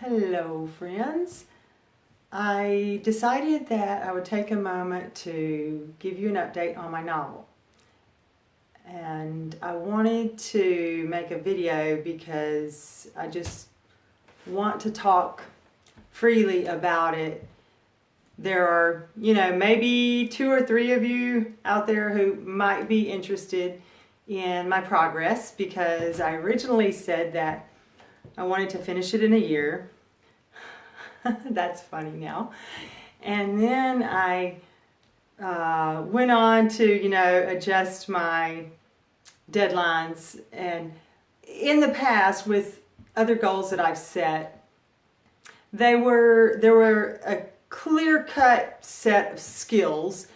Hello friends. I decided that I would take a moment to give you an update on my novel. And I wanted to make a video because I just want to talk freely about it. There are, maybe 2 or 3 of you out there who might be interested in my progress, because I originally said that I wanted to finish it in a year. That's funny now. And then I went on to, adjust my deadlines. And in the past, with other goals that I've set, there were a clear-cut set of skills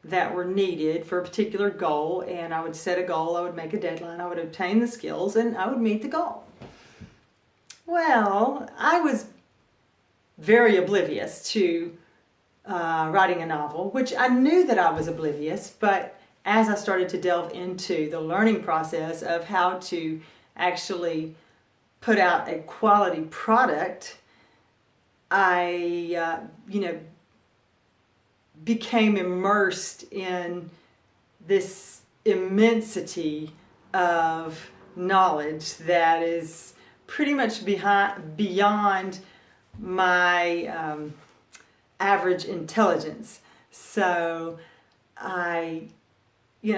that were needed for a particular goal. And I would set a goal, I would make a deadline, I would obtain the skills, and I would meet the goal. Well, I was very oblivious to writing a novel, which I knew that I was oblivious, but as I started to delve into the learning process of how to actually put out a quality product, I, became immersed in this immensity of knowledge that is pretty much beyond my average intelligence. So I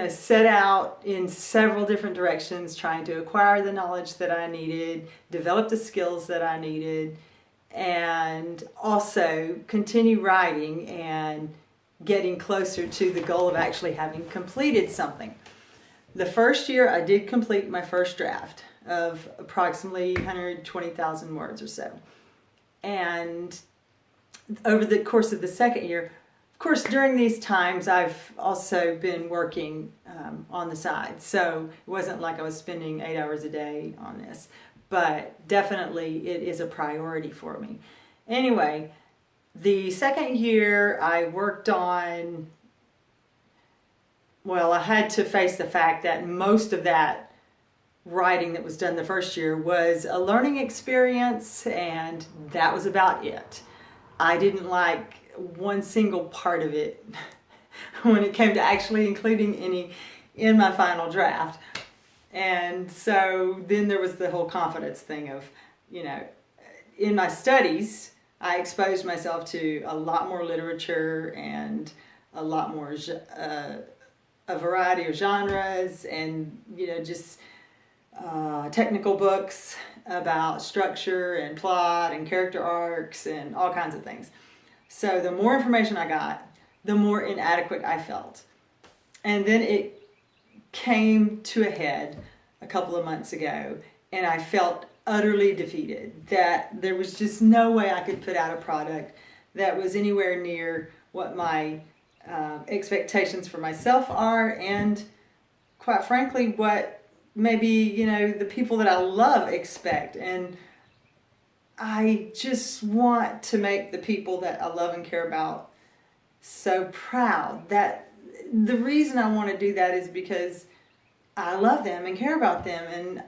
set out in several different directions trying to acquire the knowledge that I needed, develop the skills that I needed, and also continue writing and getting closer to the goal of actually having completed something. The first year I did complete my first draft of approximately 120,000 words or so. And over the course of the second year, of course, during these times, I've also been working on the side. So it wasn't like I was spending 8 hours a day on this, but definitely it is a priority for me. Anyway, the second year I worked on, well, I had to face the fact that most of that writing that was done the first year was a learning experience, and that was about it. I didn't like one single part of it when it came to actually including any in my final draft. And so then there was the whole confidence thing of, in my studies, I exposed myself to a lot more literature and a lot more, a variety of genres, and, just technical books about structure and plot and character arcs and all kinds of things. So the more information I got, the more inadequate I felt. And then it came to a head a couple of months ago, and I felt utterly defeated, that there was just no way I could put out a product that was anywhere near what my expectations for myself are, and quite frankly what maybe the people that I love expect. And I just want to make the people that I love and care about so proud. That the reason I want to do that is because I love them and care about them, and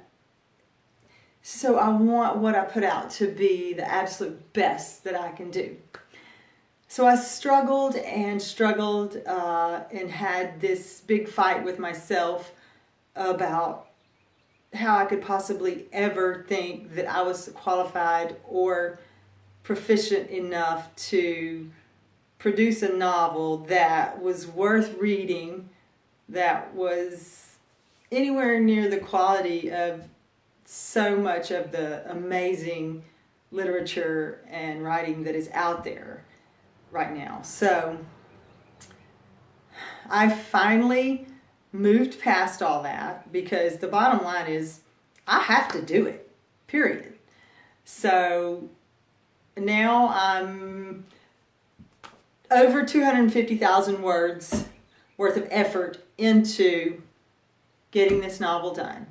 so I want what I put out to be the absolute best that I can do. So I struggled and struggled and had this big fight with myself about how I could possibly ever think that I was qualified or proficient enough to produce a novel that was worth reading, that was anywhere near the quality of so much of the amazing literature and writing that is out there right now. So I finally moved past all that, because the bottom line is I have to do it, period. So now I'm over 250,000 words worth of effort into getting this novel done.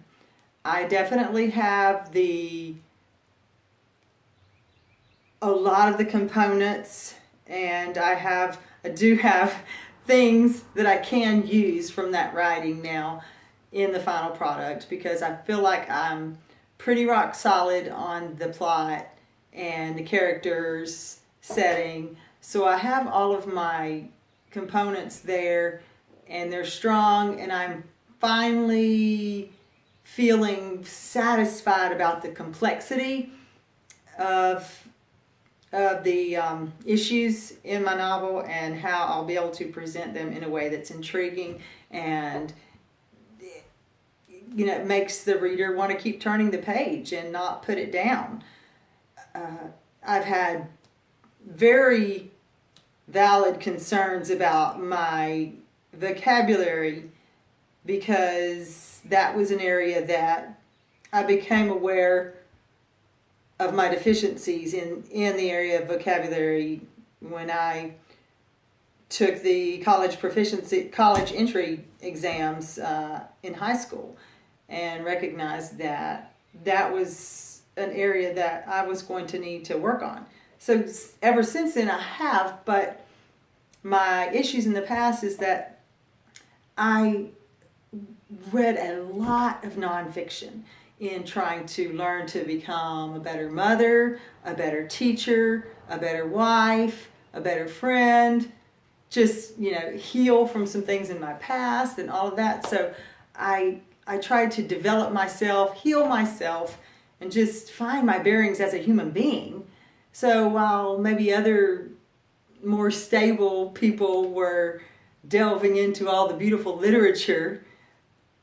I definitely have a lot of the components, and I do have things that I can use from that writing now in the final product, because I feel like I'm pretty rock solid on the plot and the characters, setting. So I have all of my components there, and they're strong, and I'm finally feeling satisfied about the complexity of the issues in my novel and how I'll be able to present them in a way that's intriguing and it makes the reader want to keep turning the page and not put it down. I've had very valid concerns about my vocabulary because that was an area that I became aware of my deficiencies in the area of vocabulary when I took the college entry exams in high school, and recognized that that was an area that I was going to need to work on. So ever since then I have, but my issues in the past is that I read a lot of nonfiction in trying to learn to become a better mother, a better teacher, a better wife, a better friend, just, heal from some things in my past and all of that. So I tried to develop myself, heal myself, and just find my bearings as a human being. So while maybe other more stable people were delving into all the beautiful literature,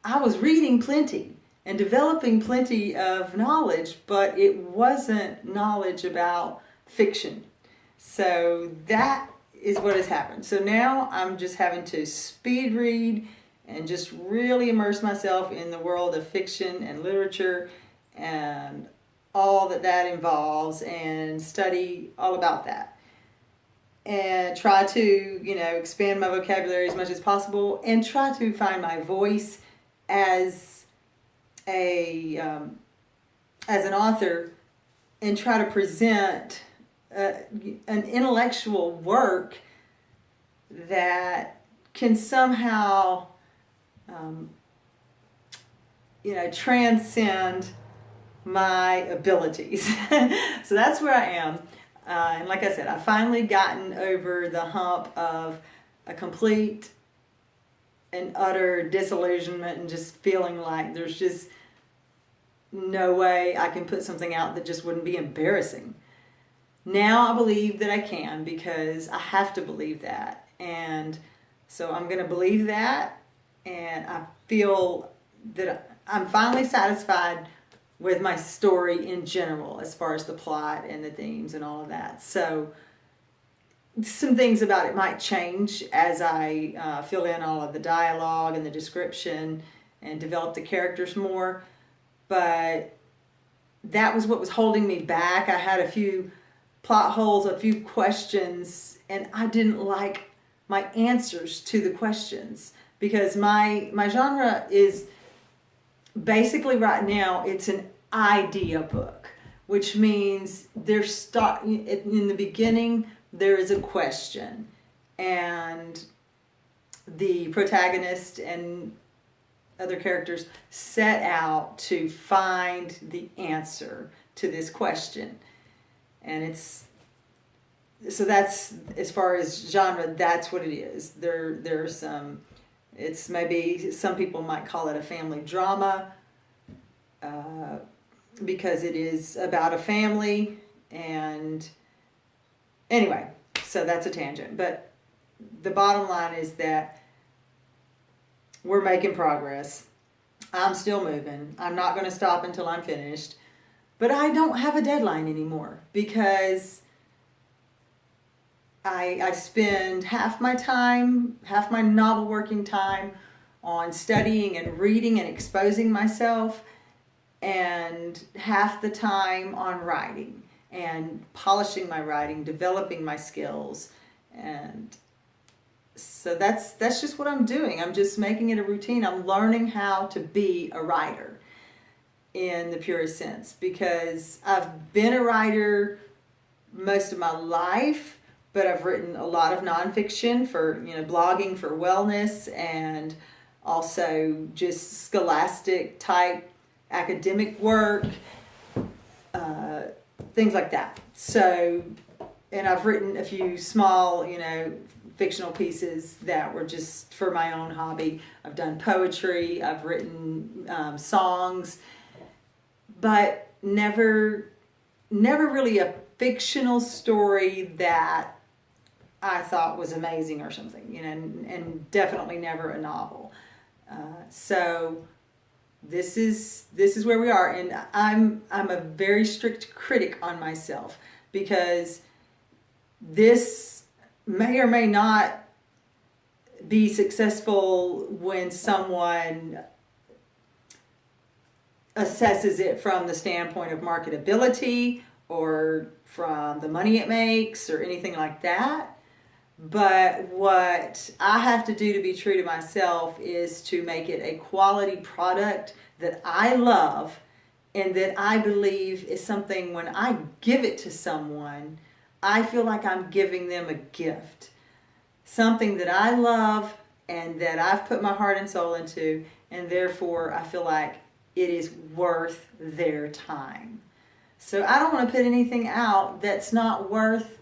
I was reading plenty and developing plenty of knowledge, but it wasn't knowledge about fiction. So that is what has happened. So now I'm just having to speed read and just really immerse myself in the world of fiction and literature and all that involves, and study all about that. And try to, expand my vocabulary as much as possible, and try to find my voice as an author, and try to present an intellectual work that can somehow transcend my abilities. So that's where I am. And like I said, I've finally gotten over the hump of a complete and utter disillusionment and just feeling like there's just no way I can put something out that just wouldn't be embarrassing. Now I believe that I can, because I have to believe that. And so I'm going to believe that, and I feel that I'm finally satisfied with my story in general, as far as the plot and the themes and all of that. So some things about it might change as I fill in all of the dialogue and the description and develop the characters more. But that was what was holding me back. I had a few plot holes, a few questions, and I didn't like my answers to the questions, because my genre is basically, right now, it's an idea book, which means in the beginning there is a question, and the protagonist and other characters set out to find the answer to this question. And that's, as far as genre, that's what it is. There's some, it's maybe some people might call it a family drama, because it is about a family. And anyway, so that's a tangent. But the bottom line is that we're making progress. I'm still moving. I'm not going to stop until I'm finished. But I don't have a deadline anymore, because I spend half my novel working time on studying and reading and exposing myself, and half the time on writing and polishing my writing, developing my skills. And so that's just what I'm doing. I'm just making it a routine. I'm learning how to be a writer in the purest sense, because I've been a writer most of my life, but I've written a lot of nonfiction for, blogging for wellness, and also just scholastic type academic work. things like that. So, and I've written a few small, fictional pieces that were just for my own hobby. I've done poetry, I've written songs, but never really a fictional story that I thought was amazing or something, and definitely never a novel. So this is where we are, and I'm a very strict critic on myself, because this may or may not be successful when someone assesses it from the standpoint of marketability or from the money it makes or anything like that. But what I have to do to be true to myself is to make it a quality product that I love and that I believe is something, when I give it to someone, I feel like I'm giving them a gift. Something that I love and that I've put my heart and soul into, and therefore I feel like it is worth their time. So I don't want to put anything out that's not worth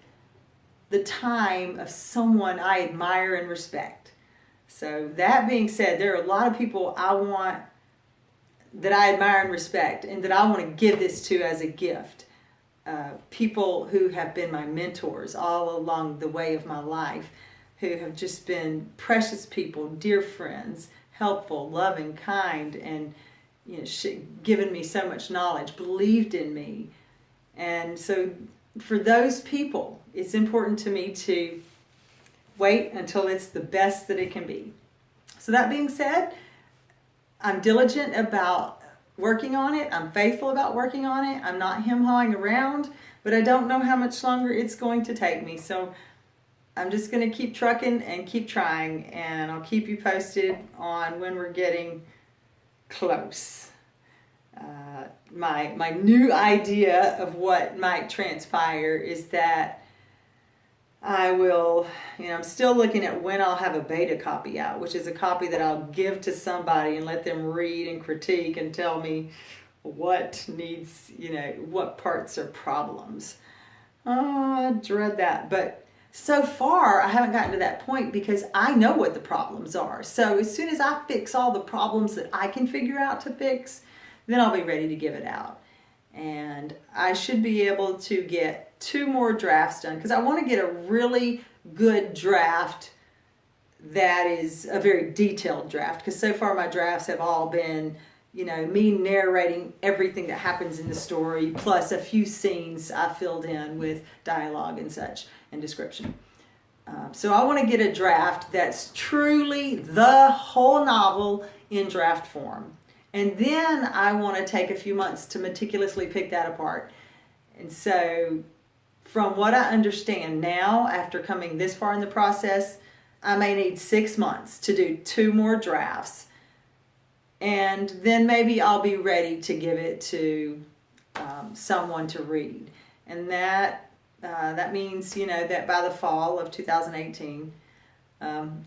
the time of someone I admire and respect. So that being said, there are a lot of people that I admire and respect, and that I want to give this to as a gift. People who have been my mentors all along the way of my life, who have just been precious people, dear friends, helpful, loving, kind, and given me so much knowledge, believed in me. And so for those people, it's important to me to wait until it's the best that it can be. So that being said, I'm diligent about working on it. I'm faithful about working on it. I'm not hem-hawing around, but I don't know how much longer it's going to take me. So I'm just going to keep trucking and keep trying, and I'll keep you posted on when we're getting close. My new idea of what might transpire is that I will, I'm still looking at when I'll have a beta copy out, which is a copy that I'll give to somebody and let them read and critique and tell me what needs, what parts are problems. Oh, I dread that. But so far, I haven't gotten to that point because I know what the problems are. So as soon as I fix all the problems that I can figure out to fix, then I'll be ready to give it out. And I should be able to get 2 more drafts done, because I want to get a really good draft that is a very detailed draft, because so far my drafts have all been, me narrating everything that happens in the story, plus a few scenes I filled in with dialogue and such, and description. So I want to get a draft that's truly the whole novel in draft form. And then I want to take a few months to meticulously pick that apart. And so from what I understand now, after coming this far in the process, I may need 6 months to do 2 more drafts. And then maybe I'll be ready to give it to someone to read. And that means, that by the fall of 2018,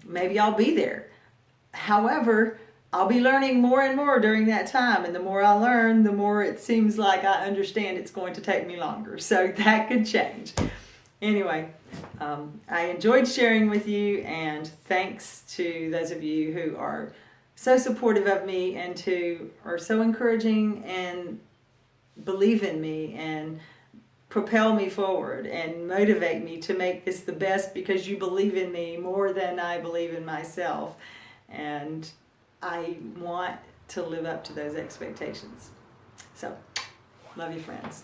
maybe I'll be there. However, I'll be learning more and more during that time, and the more I learn, the more it seems like I understand it's going to take me longer. So that could change. Anyway, I enjoyed sharing with you, and thanks to those of you who are so supportive of me and who are so encouraging and believe in me and propel me forward and motivate me to make this the best, because you believe in me more than I believe in myself. And I want to live up to those expectations. So, love you, friends.